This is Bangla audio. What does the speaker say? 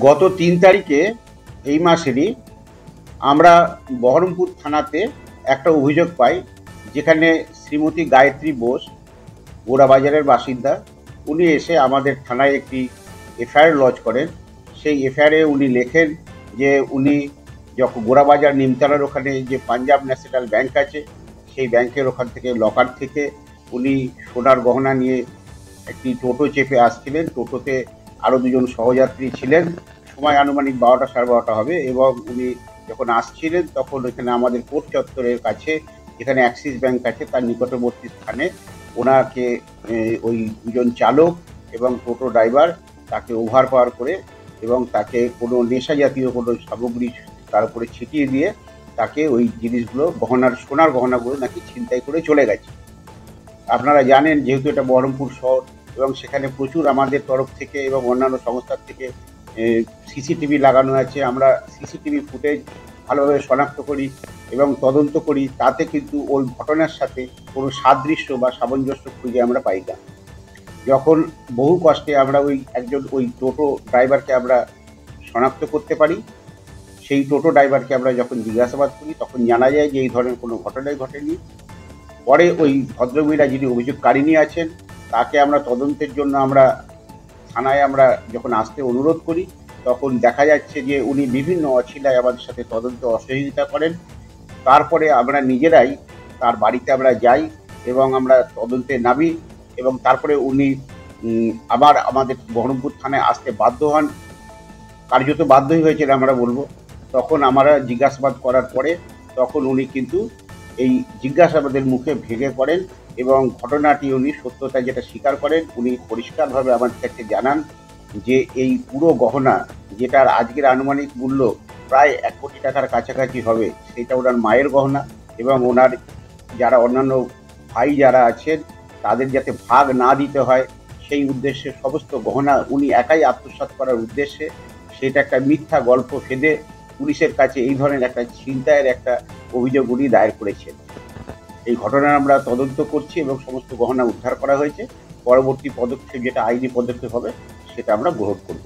গত ৩ তারিখে এই মাসেরই আমরা বহরমপুর থানাতে একটা অভিযোগ পাই, যেখানে শ্রীমতী গায়ত্রী বোস, গোড়াবাজারের বাসিন্দা, উনি এসে আমাদের থানায় একটি এফআইআর লজ করেন। সেই এফআইআরে উনি লেখেন যে উনি যখন গোড়াবাজার নিমতলার ওখানে যে পাঞ্জাব ন্যাশনাল ব্যাংক আছে, সেই ব্যাংকের ওখান থেকে লকার থেকে উনি সোনার গহনা নিয়ে একটি টোটো চেপে আসছিলেন। টোটোতে আরও দুজন সহযাত্রী ছিলেন। সময় আনুমানিক 12টা সাড়ে 12টা হবে, এবং উনি যখন আসছিলেন তখন এখানে আমাদের কোর্ট চত্বরের কাছে, যেখানে অ্যাক্সিস ব্যাংক আছে, তার নিকটবর্তী স্থানে ওনাকে ওই দুজন চালক এবং টোটো ড্রাইভার তাকে ওভারপাওয়ার করে এবং তাকে কোনো নেশা জাতীয় কোনো সামগ্রী তার উপরে ছিটিয়ে দিয়ে তাকে ওই জিনিসগুলো সোনার গহনাগুলো নাকি ছিনতাই করে চলে গেছে। আপনারা জানেন, যেহেতু এটা বহরমপুর শহর এবং সেখানে প্রচুর আমাদের তরফ থেকে এবং অন্যান্য সংস্থার থেকে সিসিটিভি লাগানো আছে। আমরা সিসিটিভি ফুটেজ ভালোভাবে শনাক্ত করি এবং তদন্ত করি, তাতে কিন্তু ওই ঘটনার সাথে কোনো সাদৃশ্য বা সামঞ্জস্য খুঁজে আমরা পাই না। যখন বহু কষ্টে আমরা ওই টোটো ড্রাইভারকে আমরা শনাক্ত করতে পারি, সেই টোটো ড্রাইভারকে আমরা যখন জিজ্ঞাসাবাদ করি তখন জানা যায় যে এই ধরনের কোনো ঘটনাই ঘটেনি। পরে ওই ভদ্রমহিলা যিনি অভিযোগকারিণী আছেন, তাকে আমরা তদন্তের জন্য থানায় আমরা যখন আসতে অনুরোধ করি, তখন দেখা যাচ্ছে যে উনি বিভিন্ন অছিলায় আমাদের সাথে তদন্তে অসহযোগিতা করেন। তারপরে আমরা নিজেরাই তার বাড়িতে আমরা যাই এবং আমরা তদন্তে নামি, এবং তারপরে উনি আবার আমাদের বহরমপুর থানায় আসতে বাধ্য হন। কার্যত বাধ্যই হয়েছিল আমরা বলবো। তখন আমরা জিজ্ঞাসাবাদ করার পরে তখন উনি কিন্তু এই জিজ্ঞাসাবাদের মুখে ভেঙে পড়েন এবং ঘটনাটি উনি সত্যতা যেটা স্বীকার করেন। উনি পরিষ্কারভাবে আমার কাছে জানান যে এই পুরো গহনা, যেটার আজকের আনুমানিক মূল্য প্রায় 1 কোটি টাকার কাছাকাছি হবে, সেটা ওনার মায়ের গহনা, এবং ওনার যারা অন্যান্য ভাই যারা আছেন তাদের যাতে ভাগ না দিতে হয় সেই উদ্দেশ্যে সমস্ত গহনা উনি একাই আত্মসাৎ করার উদ্দেশ্যে সেটা একটা মিথ্যা গল্প ফেঁদে পুলিশের কাছে এই ধরনের একটা ছিনতাইয়ের একটা অভিযোগ উনি দায়ের করেছেন। এই ঘটনার আমরা তদন্ত করছি এবং সমস্ত গহনা উদ্ধার করা হয়েছে। পরবর্তী পদক্ষেপ যেটা আইনি পদক্ষেপ হবে সেটা আমরা গ্রহণ করব।